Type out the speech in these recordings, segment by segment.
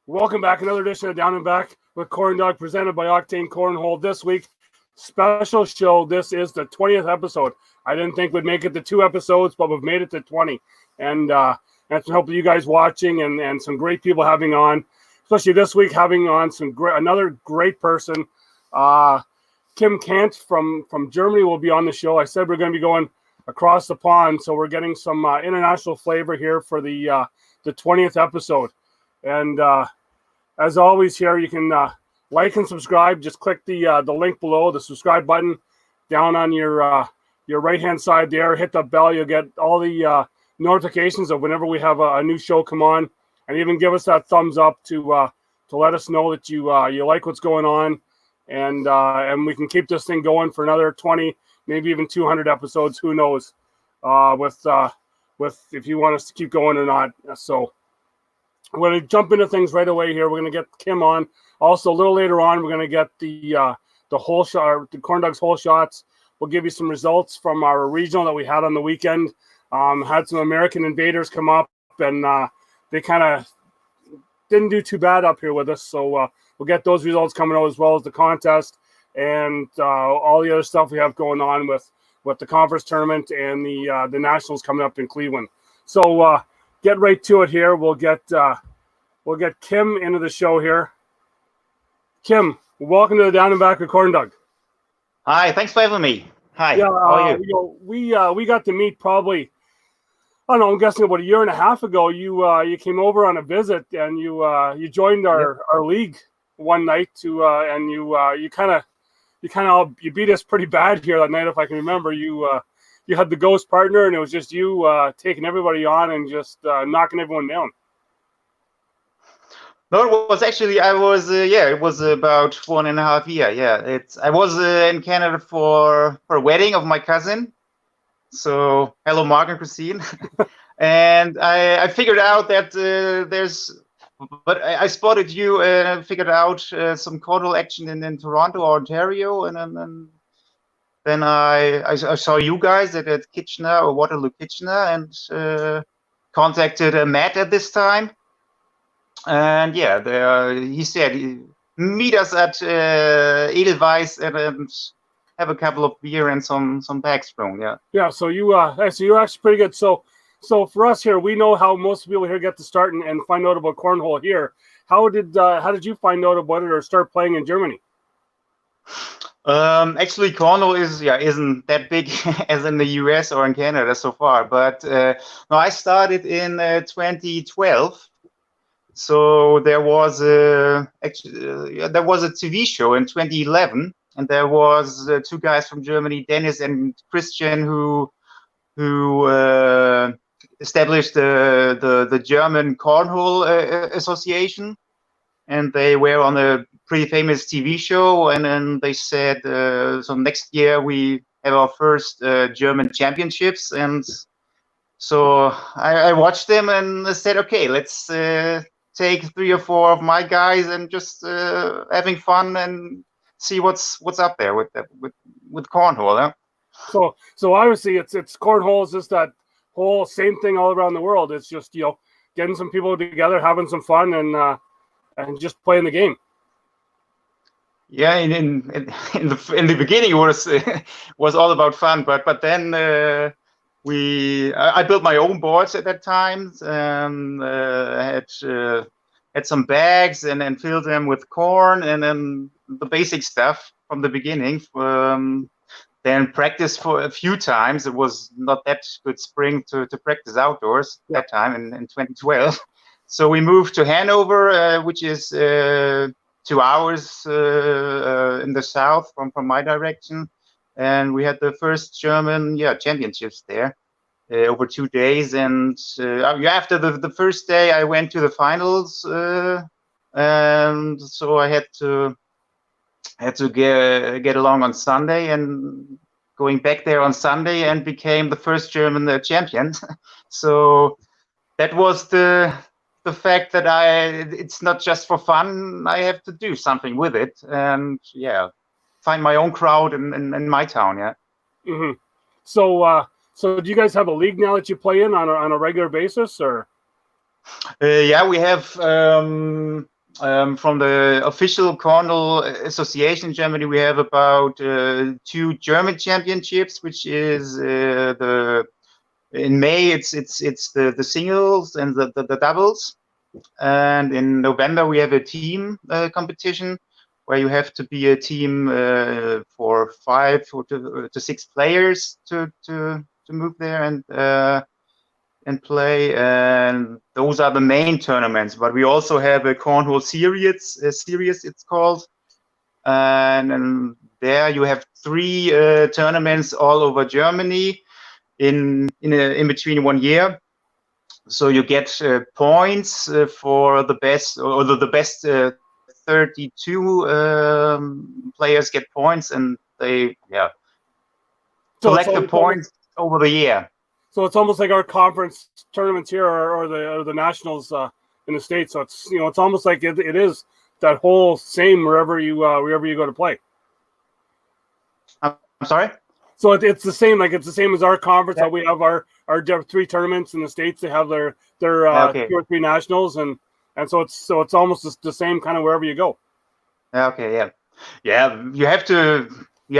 Welcome back. Another edition of Down and Back with CornDoug, presented by Octane Cornhole. This week, special show. This is the 20th episode. I didn't think we'd make it to 2 episodes, but we've made it to 20. And that's help you guys watching and some great people having on, especially this week, having on another great person. Kim Kant from Germany will be on the show. I said we're going to be going across the pond, so we're getting some international flavor here for the 20th episode. And as always here, you can like and subscribe. Just click the link below, the subscribe button down on your right-hand side there. Hit the bell. You'll get all the notifications of whenever we have a new show come on. And even give us that thumbs up to let us know that you like what's going on. And we can keep this thing going for another 20, maybe even 200 episodes. Who knows? With if you want us to keep going or not. So we're going to jump into things right away here. We're going to get Kim on. Also, a little later on, we're going to get the whole shot, the CornDoug's whole shots. We'll give you some results from our regional that we had on the weekend. Had some American invaders come up, and they kind of didn't do too bad up here with us. So we'll get those results coming out, as well as the contest and all the other stuff we have going on with the conference tournament and the nationals coming up in Cleveland. So get right to it here. We'll get Kim into the show here. Kim, welcome to the Down and Back with CornDoug. Hi, thanks for having me. Hi, yeah, how are you? We got to meet probably, I don't know, I'm guessing about a year and a half ago. You came over on a visit and you joined our league one night and you beat us pretty bad here that night, if I can remember. You had the ghost partner, and it was just you taking everybody on and just knocking everyone down. No, it was actually, it was about 1.5 years. Yeah, I was in Canada for a wedding of my cousin. So, hello, Mark and Christine. And I figured out that I spotted you and I figured out some cornhole action in Toronto or Ontario, and then I saw you guys at Kitchener or Waterloo Kitchener, and contacted Matt at this time. And he said, meet us at Edelweiss and have a couple of beer and some bags thrown. Yeah. So you're actually pretty good. So for us here, we know how most people here get to start and find out about cornhole here. How did you find out about it or start playing in Germany? Actually, cornhole isn't that big as in the US or in Canada so far. But no, I started in 2012. So there was a TV show in 2011, and there was 2 guys from Germany, Dennis and Christian, who established the German Cornhole Association, and they were on a pretty famous TV show. And then they said, so next year we have our first German championships. And so I watched them and said, okay, let's take 3 or 4 of my guys and just having fun and see what's up there with cornhole. Huh? So obviously it's cornhole is just that whole same thing all around the world. It's just getting some people together, having some fun, and just playing the game. Yeah, in the beginning it was all about fun, but then I built my own boards at that time, and had some bags and filled them with corn, and then the basic stuff from the beginning. Then practiced for a few times. It was not that good spring to practice outdoors that time in 2012. So we moved to Hanover, which is 2 hours in the south from my direction. And we had the first German championships there over 2 days. And after the first day, I went to the finals. And so I had to get along on Sunday, and going back there on Sunday, and became the first German champion. So that was the fact that it's not just for fun. I have to do something with it, and find my own crowd in my town. Yeah. Mm-hmm. So do you guys have a league now that you play in on a regular basis, or? We have From the official Cornhole Association in Germany, we have about 2 German championships, which is in May it's the singles and the doubles, and in November we have a team competition where you have to be a team for 5 to 6 players to move there and play, and those are the main tournaments. But we also have a cornhole series, it's called, and there you have 3 tournaments all over Germany in between 1 year. So you get points for the best, or the best 32 players get points, and they collect the points over the year. So it's almost like our conference tournaments here, or the nationals in the States. So it's it's almost like it is that whole same wherever you go to play. I'm sorry. So it's the same, like it's the same as our conference. How we have our 3 tournaments in the States. They have their 2 or 3 nationals, and so it's almost the same kind of wherever you go. Okay, yeah. You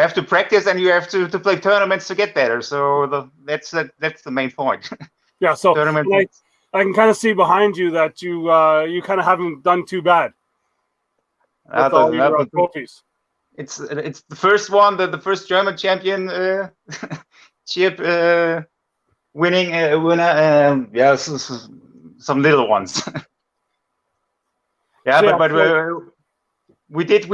have to practice, and you have to play tournaments to get better. So that's the main point. Yeah. So I can kind of see behind you that you kind of haven't done too bad with all your trophies. It's the first one, the first German champion chip winning winner. Yeah, some little ones. But we did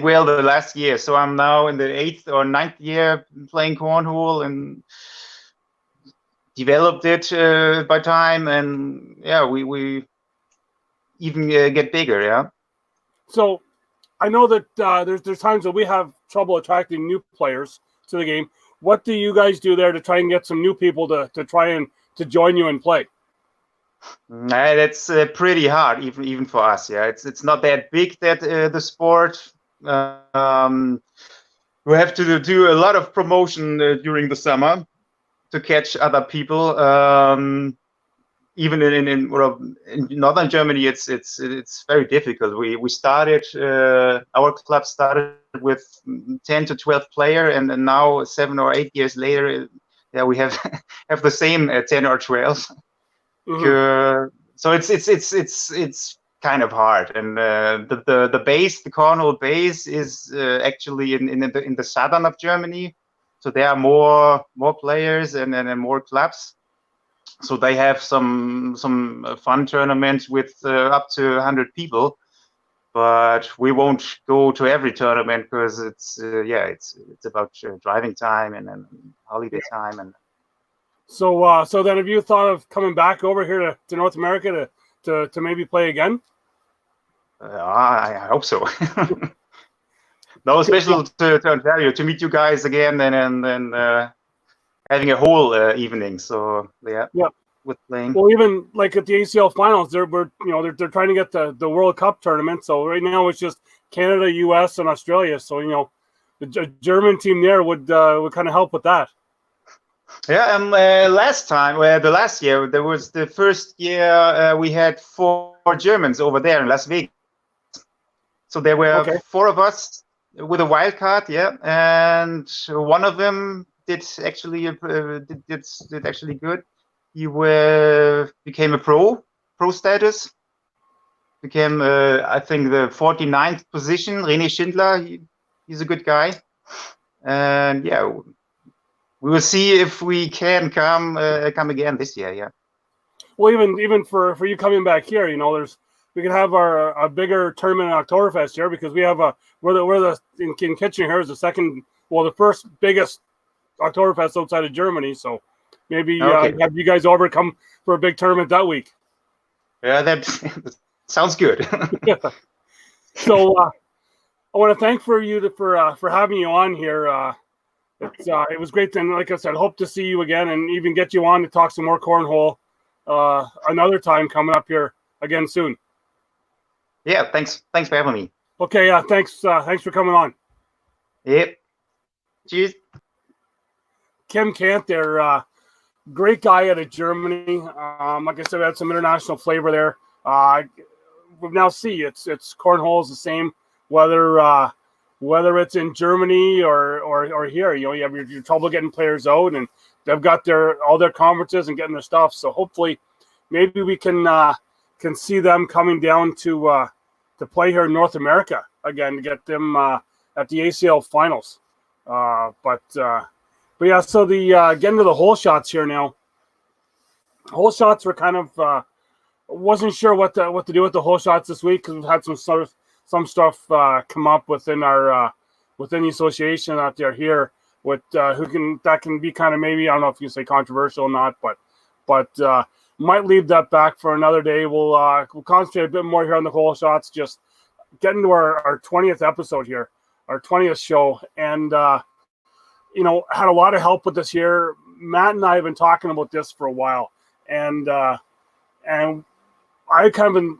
well the last year. So I'm now in the 8th or 9th year playing cornhole, and developed it by time, and we even get bigger. Yeah. So I know that there's times that we have trouble attracting new players to the game. What do you guys do there to try and get some new people to try and to join you and play? That's pretty hard, even for us. Yeah, it's not that big, that the sport. We have to do a lot of promotion during the summer to catch other people. Even in northern Germany, it's very difficult. We started, our club started with 10 to 12 players, and now 7 or 8 years later, we have the same 10 or 12. Mm-hmm. So it's kind of hard, and the base, the cornhole base, is actually in the southern of Germany. So there are more players and more clubs. So they have some fun tournaments with up to 100 people, but we won't go to every tournament because it's about driving time and holiday time. And so then, have you thought of coming back over here to North America to maybe play again? I hope so. No, especially to Ontario, to meet you guys again, and having a whole evening. So with playing. Well, even like at the ACL finals, they're trying to get the World Cup tournament. So right now it's just Canada, US, and Australia. So the German team there would kind of help with that. Yeah, the last year, there was the first year we had 4 Germans over there in Las Vegas. So there were 4 of us with a wild card, and one of them did actually good. He became a pro status. Became I think the 49th position. René Schindler, he's a good guy, and we will see if we can come again this year. Yeah. Well, even for you coming back here, we can have a bigger tournament in Oktoberfest here, because we have we're in Kitchener here is the first biggest Oktoberfest outside of Germany. So maybe have you guys over come for a big tournament that week. Yeah, that sounds good. Yeah. So I want to thank for having you on here. It was great, and like I said, hope to see you again and even get you on to talk some more cornhole another time coming up here again soon. Yeah, thanks for having me. Okay, thanks for coming on. Yep. Cheers. Kim Kant there, great guy out of Germany. Like I said, had some international flavor there. now see it's cornhole is the same whether it's in Germany or here. You have your trouble getting players out, and they've got all their conferences and getting their stuff. So hopefully, maybe we can see them coming down to play here in North America again to get them at the ACL finals. But yeah, so the getting to the hole shots here now. Hole shots were kind of wasn't sure what to do with the hole shots this week because we've had some stuff come up within our within the association out there here with that can be kind of, maybe, I don't know if you can say controversial or not, but might leave that back for another day. We'll concentrate a bit more here on the hole shots, just getting to our 20th episode here, our 20th show, and had a lot of help with this here. Matt and I have been talking about this for a while, and I kind of been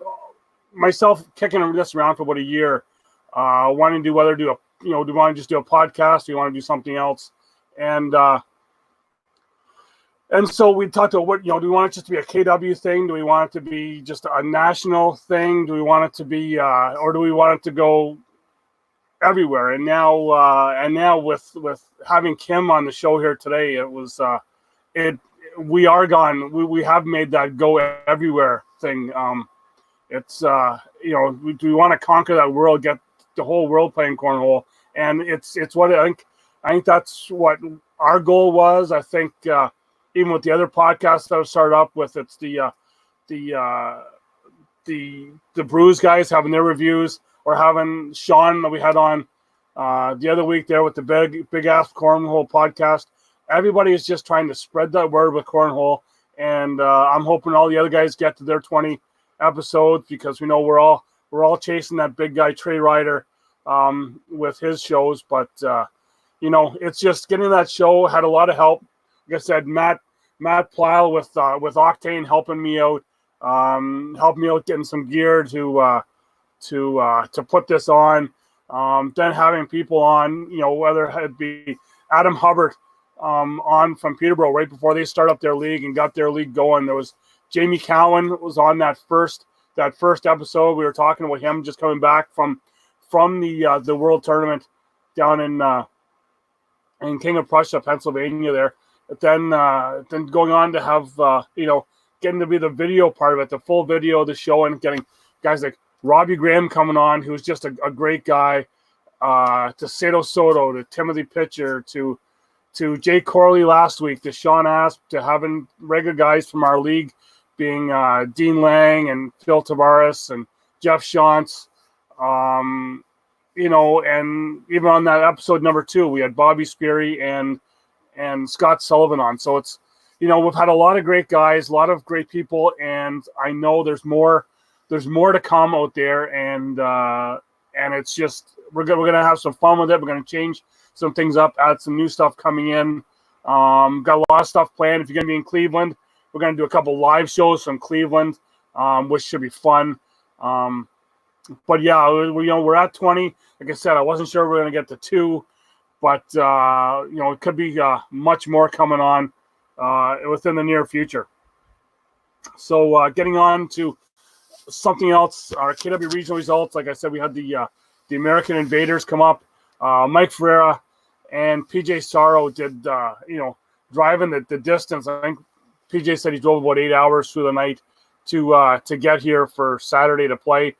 myself kicking this around for about a year, wanting to do do we want to just do a podcast? Do we want to do something else? And so we talked about what, do we want it just to be a KW thing? Do we want it to be just a national thing? Do we want it to be, or do we want it to go everywhere? And now with having Kim on the show here today, it was we have made that go everywhere thing. It's do we want to conquer that world, get the whole world playing cornhole? And it's what I think that's what our goal was. I think even with the other podcasts that I've started up with, it's the Brews guys having their reviews, or having Sean that we had on the other week there with the big ass cornhole podcast. Everybody is just trying to spread that word with cornhole, and I'm hoping all the other guys get to their 20 episodes, because we know we're all chasing that big guy Trey Ryder with his shows. But it's just getting that show had a lot of help. Like I said, Matt Plow with Octane helping me out, getting some gear to put this on. Then having people on, whether it be Adam Hubbard on from Peterborough right before they start up their league and got their league going. There was Jamie Cowan was on that first episode. We were talking about him just coming back from the World Tournament down in King of Prussia, Pennsylvania there. But then going on to have getting to be the video part of it, the full video of the show, and getting guys like Robbie Graham coming on, who's just a great guy, to Sato Soto, to Timothy Pitcher, to Jay Corley last week, to Sean Asp, to having regular guys from our league being Dean Lang and Phil Tavares and Jeff Shantz, and even on that episode number 2, we had Bobby Speary and Scott Sullivan on. So it's, we've had a lot of great guys, a lot of great people, and I know there's more to come out there, and it's just we're gonna have some fun with it. We're gonna change some things up, add some new stuff coming in. Got a lot of stuff planned. If you're gonna be in Cleveland, we're gonna do a couple live shows from Cleveland, which should be fun. But yeah, we're at 20. Like I said, I wasn't sure we're gonna get to 2, but it could be much more coming on within the near future. So getting on to something else, our KW regional results. Like I said, we had the American Invaders come up. Mike Ferreira and PJ Sorrow did driving the distance. I think PJ said he drove about 8 hours through the night to get here for Saturday to play.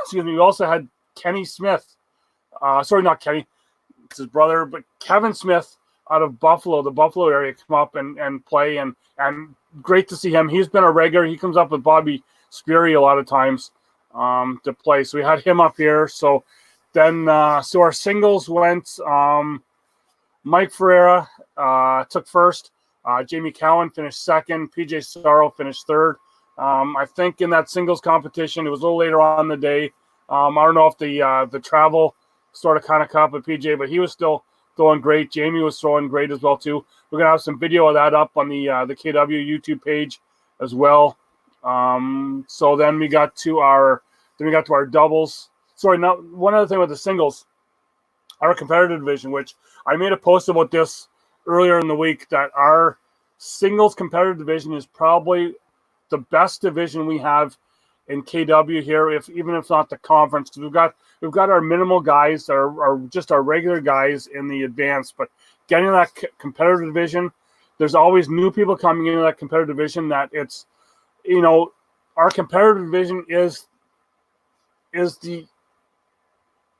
Excuse me. We also had Kenny Smith. Sorry, not Kenny. It's his brother, but Kevin Smith out of Buffalo, the Buffalo area, come up and play, and great to see him. He's been a regular. He comes up with Bobby Speary a lot of times to play. So we had him up here. So then, so our singles went. Mike Ferreira took first. Jamie Cowan finished second. PJ Sorrow finished third. I think in that singles competition, it was a little later on in the day. I don't know if the travel sort of kind of caught with PJ, but he was still throwing great. Jamie was throwing great as well too. We're gonna have some video of that up on the KW YouTube page as well. So then we got to our doubles. Sorry, now one other thing with the singles, our competitive division, which I made a post about this earlier in the week, that our singles competitive division is probably the best division we have in KW here, even if not the conference, because we've got our minimal guys that are just our regular guys in the advanced, but getting that competitive division, there's always new people coming into that competitive division. That it's, our competitive division is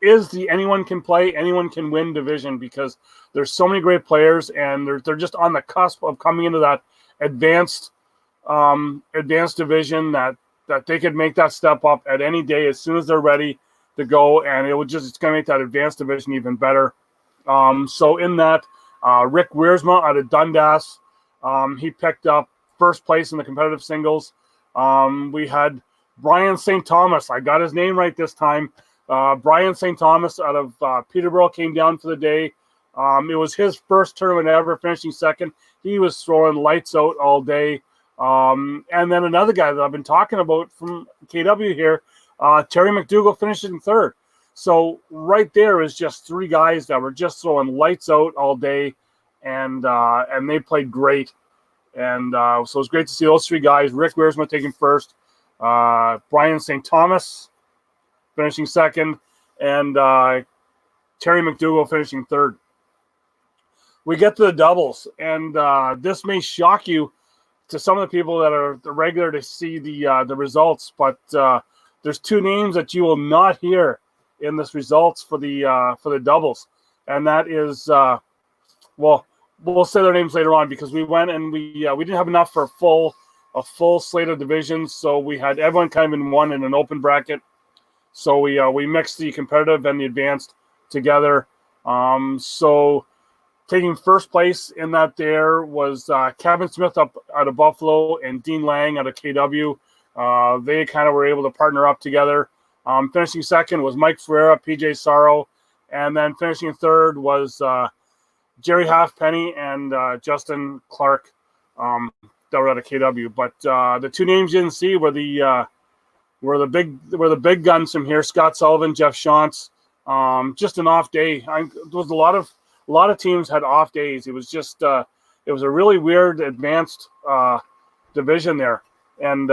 the anyone can play, anyone can win division, because there's so many great players, and they're just on the cusp of coming into that advanced division that they could make that step up at any day as soon as they're ready to go, and it's going to make that advanced division even better. So in that, Rick Wiersma out of Dundas, he picked up first place in the competitive singles. We had Brian St. Thomas. I got his name right this time. Brian St. Thomas out of Peterborough came down for the day. It was his first tournament ever, finishing second. He was throwing lights out all day. And then another guy that I've been talking about from KW here, Terry McDougall, finishing third. So right there is just three guys that were just throwing lights out all day, and they played great. And so it was great to see those three guys. Rick Wiersma taking first, Brian St. Thomas finishing second, and Terry McDougall finishing third. We get to the doubles, and this may shock you to some of the people that are the regular to see the results, but there's two names that you will not hear in this results for the doubles, and that is well, we'll say their names later on, because we went and we didn't have enough for a full slate of divisions, so we had everyone kind of in one in an open bracket. So we mixed the competitive and the advanced together. So taking first place in that there was Kevin Smith up out of Buffalo and Dean Lang out of KW. They kind of were able to partner up together. Finishing second was Mike Ferreira, PJ Sorrow, and then finishing third was Jerry Halfpenny and Justin Clark that were out of KW. But the two names you didn't see were the big guns from here: Scott Sullivan, Jeff Shantz. Just an off day. There was a lot of teams had off days. It was just it was a really weird advanced division there, and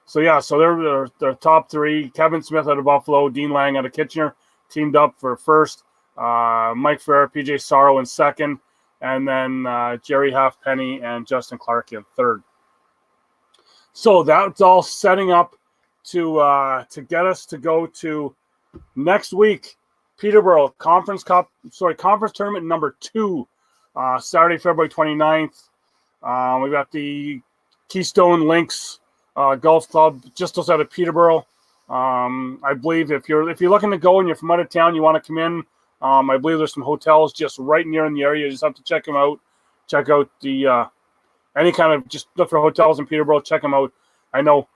so they're top three. Kevin Smith out of Buffalo, Dean Lang out of Kitchener teamed up for first. Mike Ferrer, PJ Sorrow in second, and then Jerry Halfpenny and Justin Clark in third. So that's all setting up to get us to go to next week, Peterborough Conference Tournament number 2, Saturday, February 29th. We got the Keystone Links Golf Club just outside of Peterborough. I believe if you're looking to go and you're from out of town, you want to come in. I believe there's some hotels just right near in the area. You just have to check them out. Check out the any kind of, just look for hotels in Peterborough. Check them out. I know.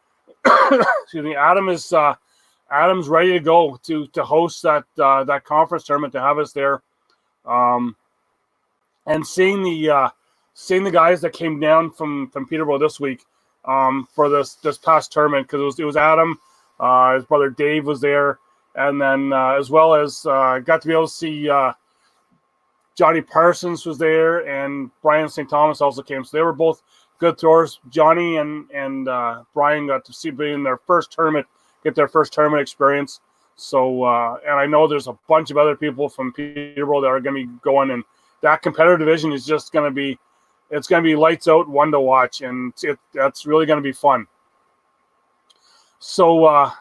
Excuse me. Adam's ready to go to host that conference tournament, to have us there. And seeing the guys that came down from Peterborough this week for this past tournament, because it was Adam, his brother Dave was there, and then as well as got to be able to see Johnny Parsons was there, and Brian St. Thomas also came. So they were both good throwers. Johnny and Brian got to see being their first tournament, get their first tournament experience. So and I know there's a bunch of other people from Peterborough that are going to be going, and that competitive division is just going to be, it's going to be lights out, one to watch, and that's really going to be fun. So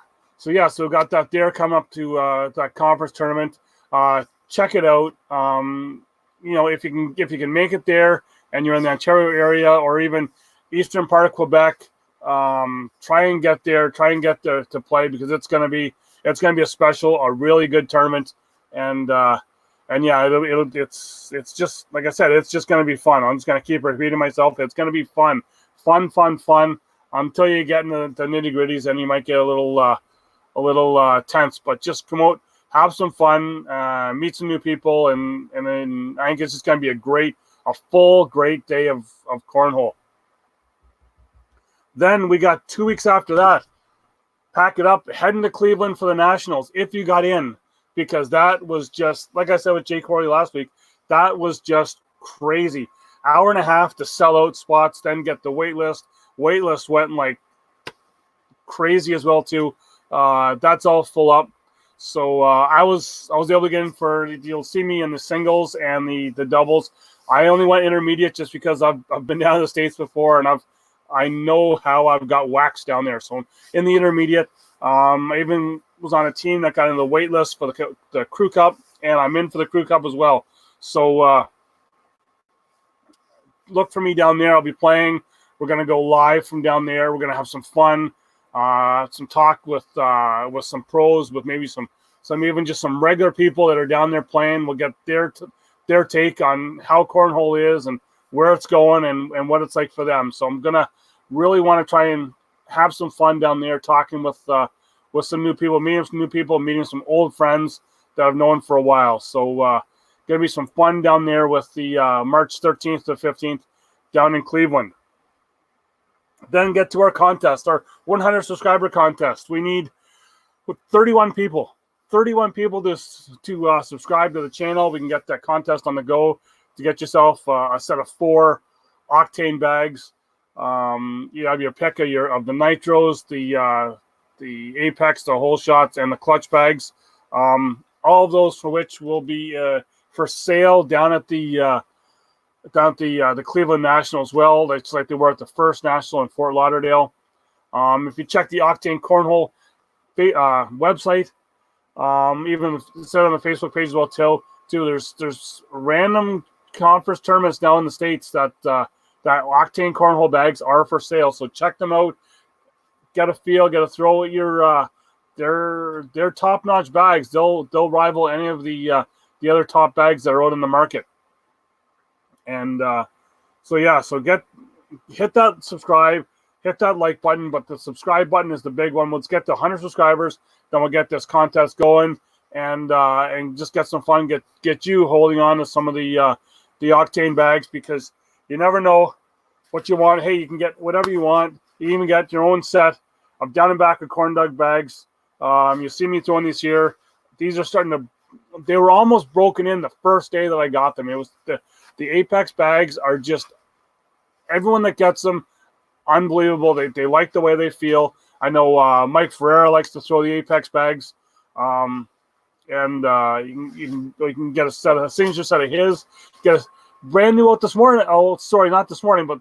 we got that there coming up to that conference tournament. Check it out. If you can make it there and you're in the Ontario area or even eastern part of Quebec, try and get there to play, because it's going to be a special, a really good tournament, and it's just like I said, it's just going to be fun. I'm just going to keep repeating myself. It's going to be fun until you get into the nitty gritties, and you might get a little tense. But just come out, have some fun, meet some new people, and then I think it's just going to be a full great day of cornhole. Then we got 2 weeks after that. Pack it up, heading to Cleveland for the Nationals if you got in, because that was just, like I said with Jay Corley last week, that was just crazy. Hour and a half to sell out spots, then get the wait list. Wait list went like crazy as well too. That's all full up. So I was able to get in for. You'll see me in the singles and the doubles. I only went intermediate just because I've been down to the States before, and I know how I've got waxed down there. So in the intermediate, I even was on a team that got in the wait list for the Crew Cup, and I'm in for the Crew Cup as well. So look for me down there. I'll be playing. We're going to go live from down there. We're going to have some fun, some talk with some pros, with maybe some even just some regular people that are down there playing. We'll get their take on how cornhole is and where it's going and what it's like for them. So I'm going to really want to try and have some fun down there, talking with some new people, meeting some old friends that I've known for a while. So going to be some fun down there with the March 13th to 15th down in Cleveland. Then get to our contest, our 100 subscriber contest. We need 31 people. 31 people to subscribe to the channel. We can get that contest on the go to get yourself a set of 4 octane bags. You have your pick of the nitros, the Apex, the whole shots, and the clutch bags. All of those for which will be for sale down at the Cleveland National as well. It's like they were at the first National in Fort Lauderdale. If you check the Octane Cornhole website, even said on the Facebook page as well too. There's random conference tournaments now in the States that Octane Cornhole bags are for sale. So check them out. Get a feel. Get a throw at your they're top-notch bags. They'll rival any of the other top bags that are out in the market. And so hit that subscribe, hit that like button, but the subscribe button is the big one. Let's get to 100 subscribers, then we'll get this contest going and just get some fun, get you holding on to some of the Octane bags, because you never know what you want. Hey, you can get whatever you want. You even get your own set of down and back of CornDoug bags. You see me throwing these here. These are starting to. They were almost broken in the first day that I got them. It was the Apex bags are just, everyone that gets them, unbelievable. They like the way they feel. I know Mike Ferreira likes to throw the Apex bags, and you can get a signature set of his. Get a brand new out this morning. Oh, sorry, not this morning, but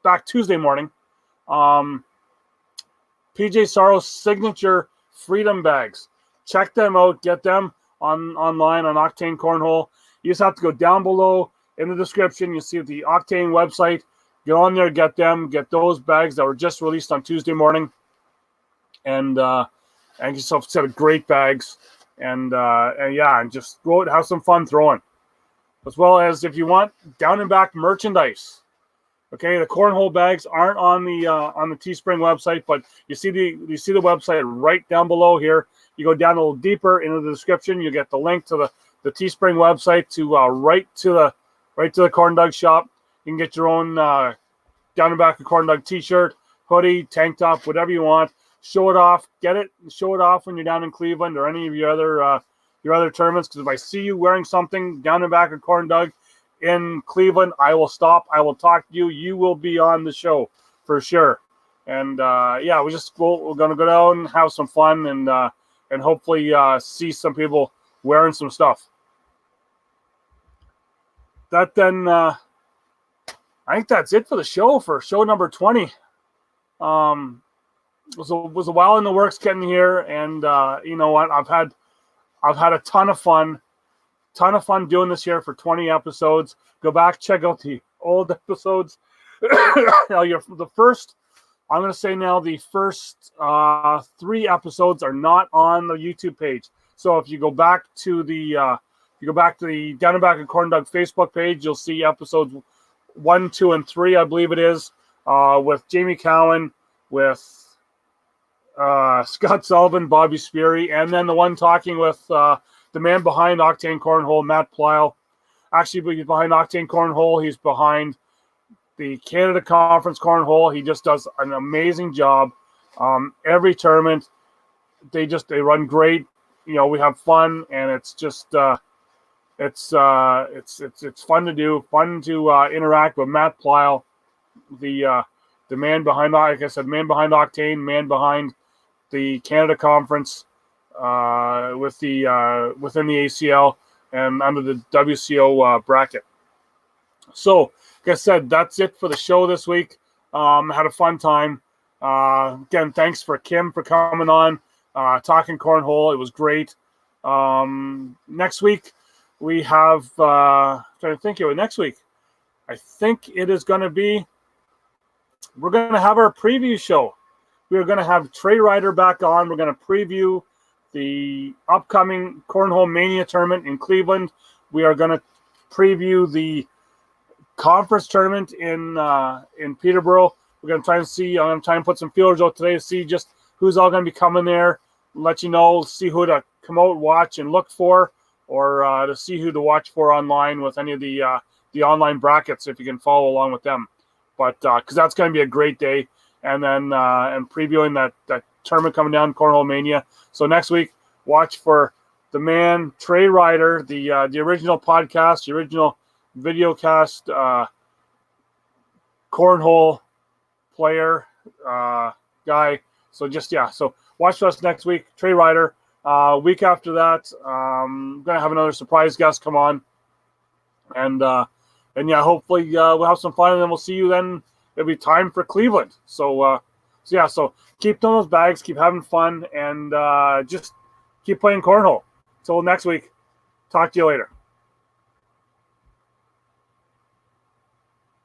back Tuesday morning. PJ Sorrow's signature Freedom bags. Check them out. Get them online on Octane Cornhole. You just have to go down below in the description. You see the Octane website. Get on there, get them, get those bags that were just released on Tuesday morning, and get yourself a set of great bags, and just go out, have some fun throwing, as well as if you want down and back merchandise. Okay, the cornhole bags aren't on the Teespring website, but you see the website right down below here. You go down a little deeper into the description, you get the link to the Teespring website to right to the CornDoug shop. You can get your own down and back of CornDoug t-shirt, hoodie, tank top, whatever you want. Show it off. Show it off when you're down in Cleveland or any of your other tournaments. Because if I see you wearing something down and back of CornDoug in Cleveland, I will stop. I will talk to you. You will be on the show for sure. And we're going to go down and have some fun and hopefully see some people wearing some stuff. That then, I think that's it for the show, for show number 20. Was a while in the works getting here, and you know what? I've had a ton of fun doing this here for 20 episodes. Go back, check out the old episodes. Now the first 3 episodes are not on the YouTube page. So if you go back to the Down and Back of CornDoug Facebook page, you'll see episodes 1, 2, and 3, I believe it is, with Jamie Cowan, with Scott Sullivan, Bobby Speary, and then the one talking with the man behind Octane Cornhole, Matt Plyle. Actually, he's behind Octane Cornhole. He's behind the Canada Conference Cornhole. He just does an amazing job. Every tournament, they run great. You know, we have fun, and it's just it's fun to do, fun to interact with Matt Plyle, the the man behind, like I said, man behind Octane, man behind the Canada Conference with the within the ACL and under the WCO bracket. So, like I said, that's it for the show this week. Had a fun time. Again, thanks for Kim for coming on, talking cornhole. It was great. Next week we have. Trying to think of it. Next week, I think it is going to be. We're going to have our preview show. We are going to have Trey Ryder back on. We're going to preview the upcoming Cornhole Mania tournament in Cleveland. We are going to preview the conference tournament in Peterborough. We're going to try and see. I'm going to try and put some feelers out today to see just who's all going to be coming there. Let you know, see who to come out, watch, and look for, or to see who to watch for online with any of the online brackets if you can follow along with them. But because that's going to be a great day, and then and previewing that tournament coming down, Cornhole Mania. So next week, watch for the man Trey Ryder, the original podcast, the original video cast cornhole player guy. So so watch us next week, Trey Ryder. Week after that, I'm gonna have another surprise guest come on, and yeah, hopefully we'll have some fun, and then we'll see you then. It'll be time for Cleveland. So keep doing those bags, keep having fun, and just keep playing cornhole. Until next week, talk to you later.